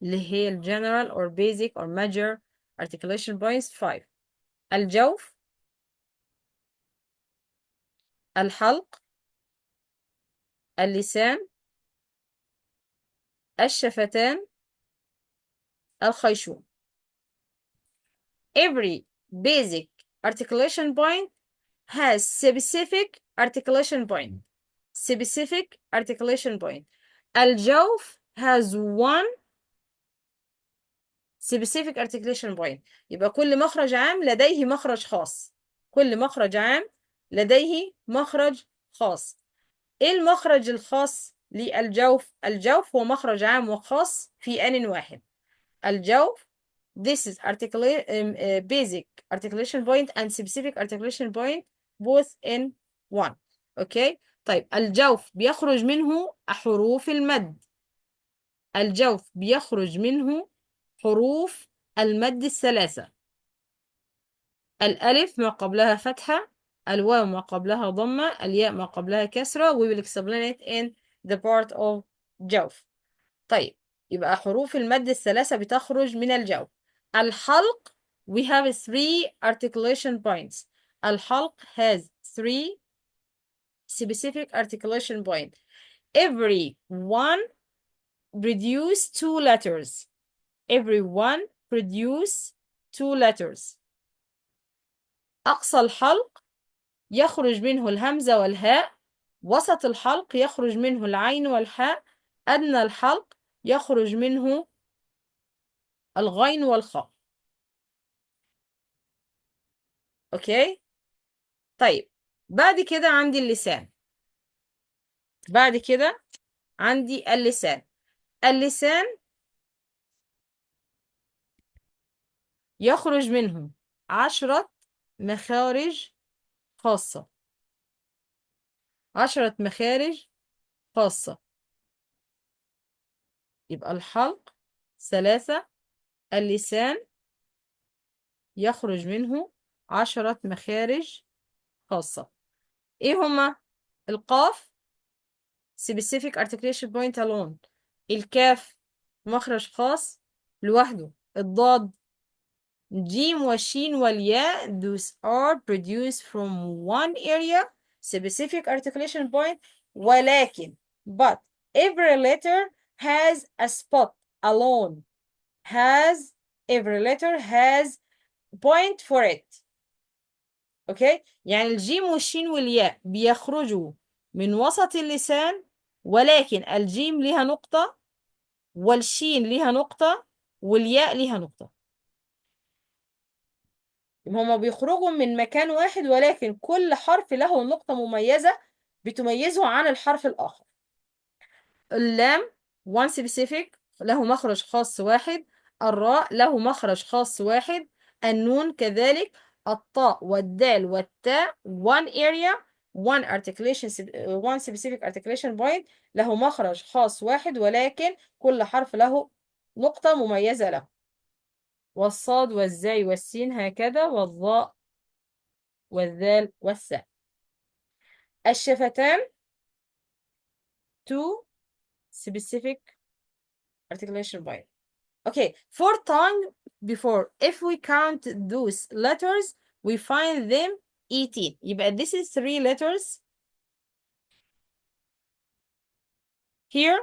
اللي هي ال general or basic or major articulation points 5. الجوف، الحلق، اللسان، الشفتان، الخيشوم. Every basic articulation point has specific articulation point. Specific articulation point. الجوف has one specific articulation point. يبقى كل مخرج عام لديه مخرج خاص. كل مخرج عام لديه مخرج خاص. ايه المخرج الخاص للجوف؟ الجوف هو مخرج عام وخاص في آن واحد. الجوف this is basic articulation point and specific articulation point both in one. اوكي؟ طيب الجوف بيخرج منه حروف المد. الجوف بيخرج منه حروف المد الثلاثة. الألف ما قبلها فتحة، الواو ما قبلها ضمة، الياء ما قبلها كسرة. We will explain it in the part of جوف. طيب يبقى حروف المد الثلاثة بتخرج من الجوف. الحلق we have 3 articulation points. الحلق has 3 specific articulation point. Every one produce two letters. Every one produce two letters. أقصى الحلق يخرج منه الهمزة والهاء. وسط الحلق يخرج منه العين والحاء. أدنى الحلق يخرج منه الغين والخاء. أوكي؟ طيب بعد كده عندي اللسان. بعد كده عندي اللسان. اللسان يخرج منه 10 مخارج خاصة. 10 مخارج خاصة. يبقى الحلق 3. اللسان يخرج منه 10 مخارج خاصة. إيه هما؟ القاف specific articulation point alone. الكاف مخرج خاص لوحده. الضاد، الجيم والشين والياء those are produced from one area specific articulation point. ولكن but every letter has a spot alone. Every letter has point for it. اوكي، يعني الجيم والشين والياء بيخرجوا من وسط اللسان، ولكن الجيم ليها نقطة والشين ليها نقطة والياء ليها نقطة. هما بيخرجوا من مكان واحد، ولكن كل حرف له نقطة مميزة بتميزه عن الحرف الآخر. اللام one specific له مخرج خاص واحد. الراء له مخرج خاص واحد. النون كذلك. الطاء والدال والتاء one area one specific articulation point له مخرج خاص واحد، ولكن كل حرف له نقطة مميزة له. والصاد والزاي والسين هكذا، والظاء والذال والثاء. الشفتان two specific articulation point. Okay, for tongue before, if we count those letters, we find them 18. يبقى this is 3 letters. Here,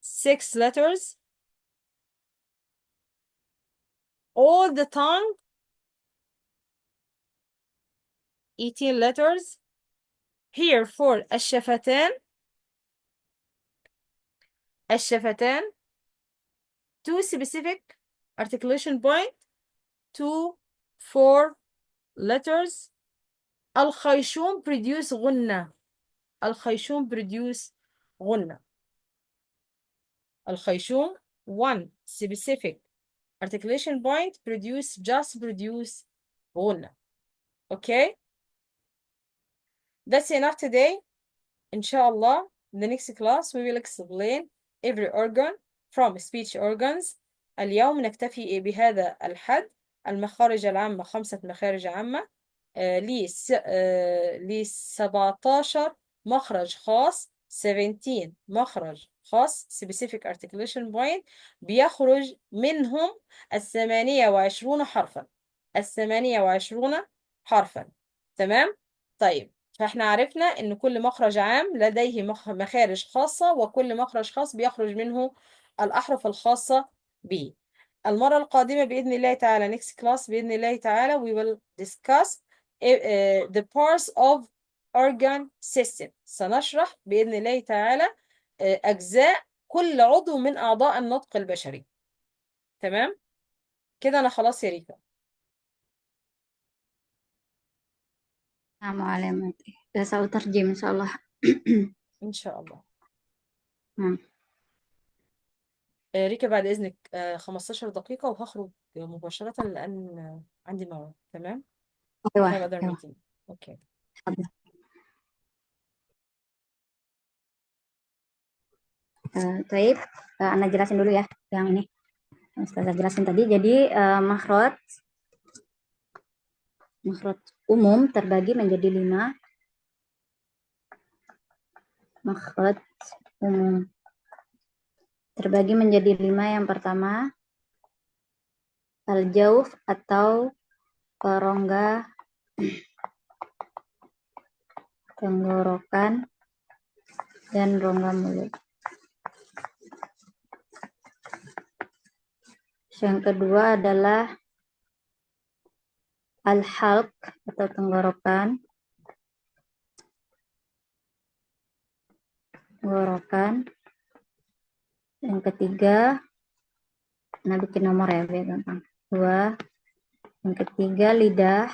6 letters. All the tongue, 18 letters. Here for الشفتان. الشفتان 2 specific articulation point, 2 4 letters. الخيشوم produce غنة. الخيشوم produce غنة. الخيشوم 1 specific articulation point produce غنة. Okay, that's enough today. Inshallah, in the next class we will explain every organ from speech organs. اليوم نكتفي بهذا الحد. المخارج العامة 5 مخارج عامة ل 17 مخرج خاص. 17 مخرج خاص specific articulation point بيخرج منهم 28 حرفا. 28 حرفا. تمام؟ طيب، فاحنا عرفنا ان كل مخرج عام لديه مخارج خاصة، وكل مخرج خاص بيخرج منه الأحرف الخاصة به. المرة القادمة بإذن الله تعالى next class بإذن الله تعالى we will discuss the parts of organ system. سنشرح بإذن الله تعالى أجزاء كل عضو من أعضاء النطق البشري. تمام؟ كده أنا خلاص يا ريكا. نعم علامات سأترجم إن شاء الله. إن شاء الله. نعم. ريكا بعد إذنك 15 دقيقة وهخرج مباشرة لأن عندي موعد. تمام؟ I have أيوة other أيوة. meeting. Okay. اتفضل. طيب أنا jelasin dulu ya yang ini Ustazah jelasin tadi. Jadi makhraj umum terbagi menjadi 5. Makhraj umum terbagi menjadi 5. Yang pertama al-jauf atau rongga tenggorokan, dan rongga mulut. Yang kedua adalah al-halq atau tenggorokan. Yang ketiga, nah bikin nomor ya biar gampang. 2. Yang ketiga lidah.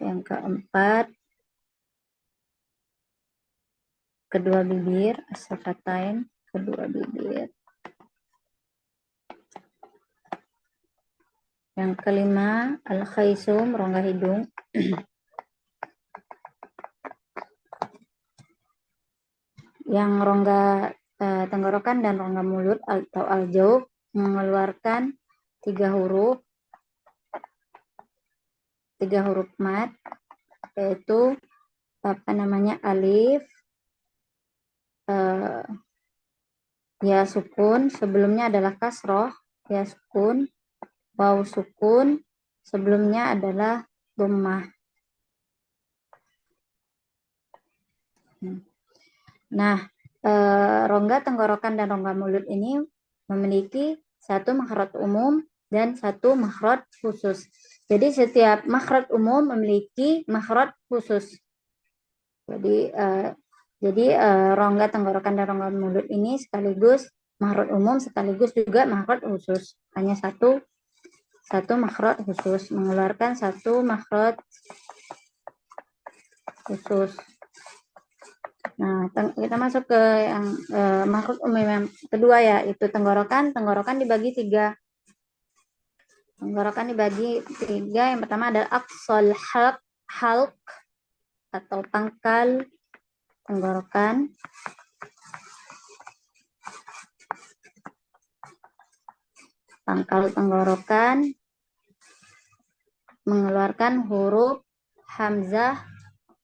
Yang keempat kedua bibir, as-syafatain, kedua bibir. Yang kelima al-khaisum, rongga hidung. Yang rongga tenggorokan dan rongga mulut atau al-jauf mengeluarkan 3 huruf mat, yaitu alif, ya sukun, sebelumnya adalah kasroh, ya sukun, waw sukun, sebelumnya adalah dhammah. Nah, rongga tenggorokan dan rongga mulut ini memiliki satu makhraj umum dan satu makhraj khusus. Jadi setiap makhraj umum memiliki makhraj khusus. Jadi rongga tenggorokan dan rongga mulut ini sekaligus makhraj umum sekaligus juga makhraj khusus. Hanya satu makhraj khusus, mengeluarkan satu makhraj khusus. Nah, kita masuk ke yang makhraj umum yang kedua ya, itu tenggorokan. Tenggorokan dibagi 3. Tenggorokan dibagi 3. Yang pertama adalah aqsal halq atau pangkal tenggorokan. Pangkal tenggorokan mengeluarkan huruf hamzah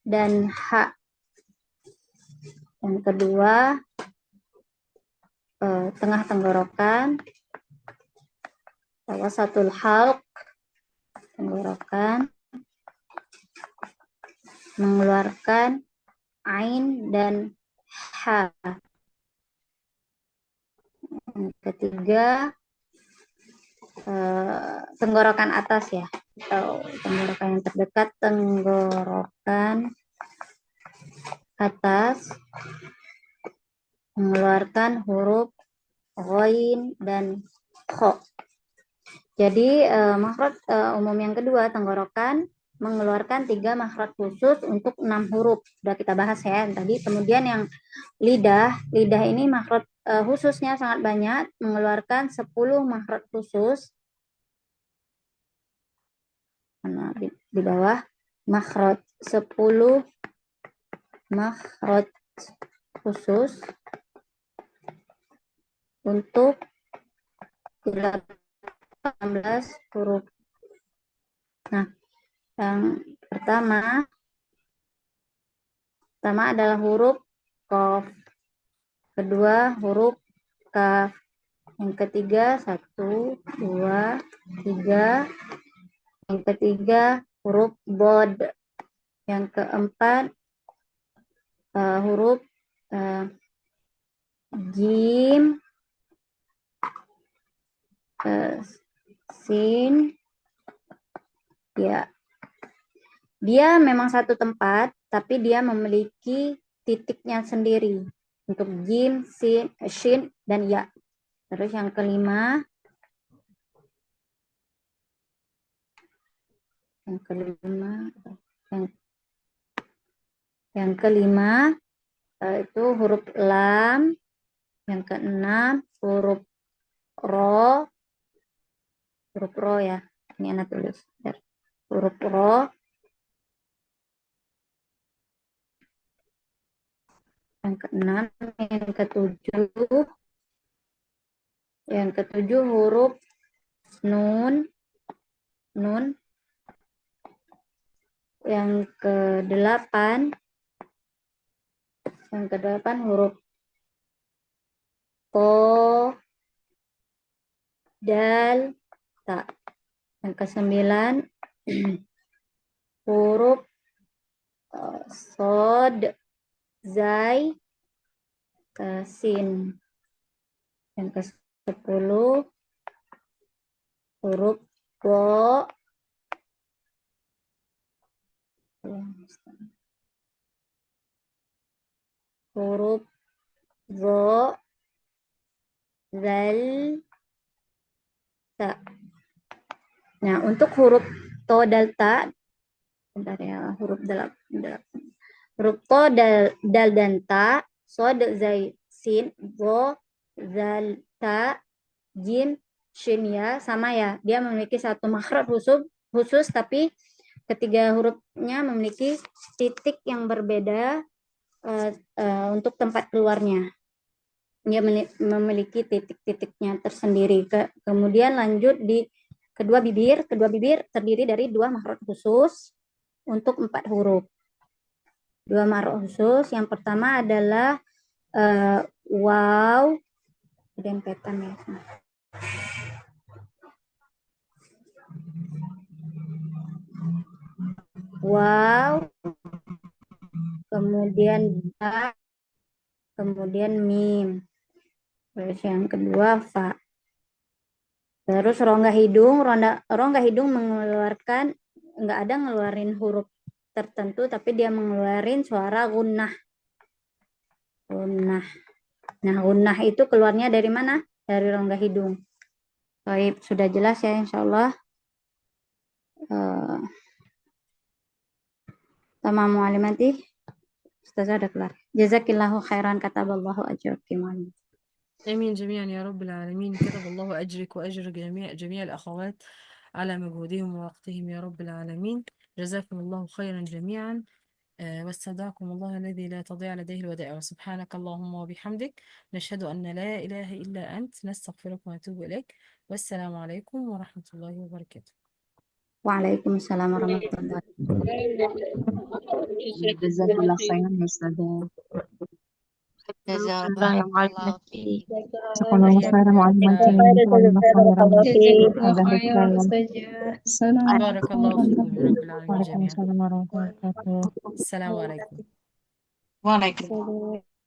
dan ha. Yang kedua tengah tenggorokan, wasatul halq tenggorokan mengeluarkan ain dan ha. Yang ketiga tenggorokan atas ya, atau tenggorokan yang terdekat, tenggorokan atas mengeluarkan huruf ghain dan kha. Jadi makhraj umum yang kedua, tenggorokan mengeluarkan 3 makhraj khusus untuk 6 huruf. Sudah kita bahas ya tadi. Kemudian yang lidah ini makhraj khususnya sangat banyak, mengeluarkan 10 makhraj khusus. Nah, di bawah makhraj 10 makhraj khusus untuk 18 huruf. Nah, yang pertama adalah huruf qaf, kedua huruf kaf, yang ketiga 1, 2, 3, yang ketiga huruf bod, yang keempat huruf jim, sin, ya. Dia memang satu tempat, tapi dia memiliki titiknya sendiri untuk jim, sin, shin, dan ya. Terus yang kelima, itu huruf lam, yang keenam huruf ro ya, ini anak tulis huruf ro, yang keenam. Yang ketujuh huruf nun, yang kedelapan huruf ko, dal, ta. Yang kesembilan huruf Sod, Zai, Sin. Yang ke-10 huruf Go, huruf Zo, Zal, Ta. Nah, untuk huruf To, Dal, Ta, bentar ya, huruf huruf To, Dal, dan Ta, Sod, Zai, Sin, Zo, Zal, Ta, Jim, Shin ya, sama ya. Dia memiliki satu makhraj khusus, tapi ketiga hurufnya memiliki titik yang berbeda untuk tempat keluarnya. Dia memiliki titik-titiknya tersendiri. Kemudian lanjut di kedua bibir terdiri dari dua makhraj khusus untuk 4 huruf. Dua makhraj khusus, yang pertama adalah waw, dempetan ya. Waw, kemudian ba, kemudian mim. Terus yang kedua fa. Terus rongga hidung mengeluarkan, nggak ada ngeluarin huruf tertentu, tapi dia mengeluarin suara gunnah. Gunnah. Nah, gunnah itu keluarnya dari mana? Dari rongga hidung. Baik, sudah jelas ya insyaallah. Tamam mu'allimati. Ustazah udah kelar. Jazakillahu khairan, kataballahu ajraki mu'allim. آمين جميعا يا رب العالمين. كتب الله أجرك وأجر جميع الأخوات على مجهودهم ووقتهم يا رب العالمين. جزاكم الله خيرا جميعا. واستودعكم الله الذي لا تضيع لديه الودائع. وسبحانك اللهم وبحمدك نشهد أن لا إله إلا أنت نستغفرك ونتوب إليك. والسلام عليكم ورحمة الله وبركاته. Waalaikumsalam warahmatullahi wabarakatuh. Jazakallah khairan ya Ustazah. Jazakallah fi. Jazakallah khairan mu'allimati. بارك الله فيكم يا رب العالمين جميعا. Waalaikumsalam warahmatullahi wabarakatuh. السلام عليكم. Waalaikumsalam.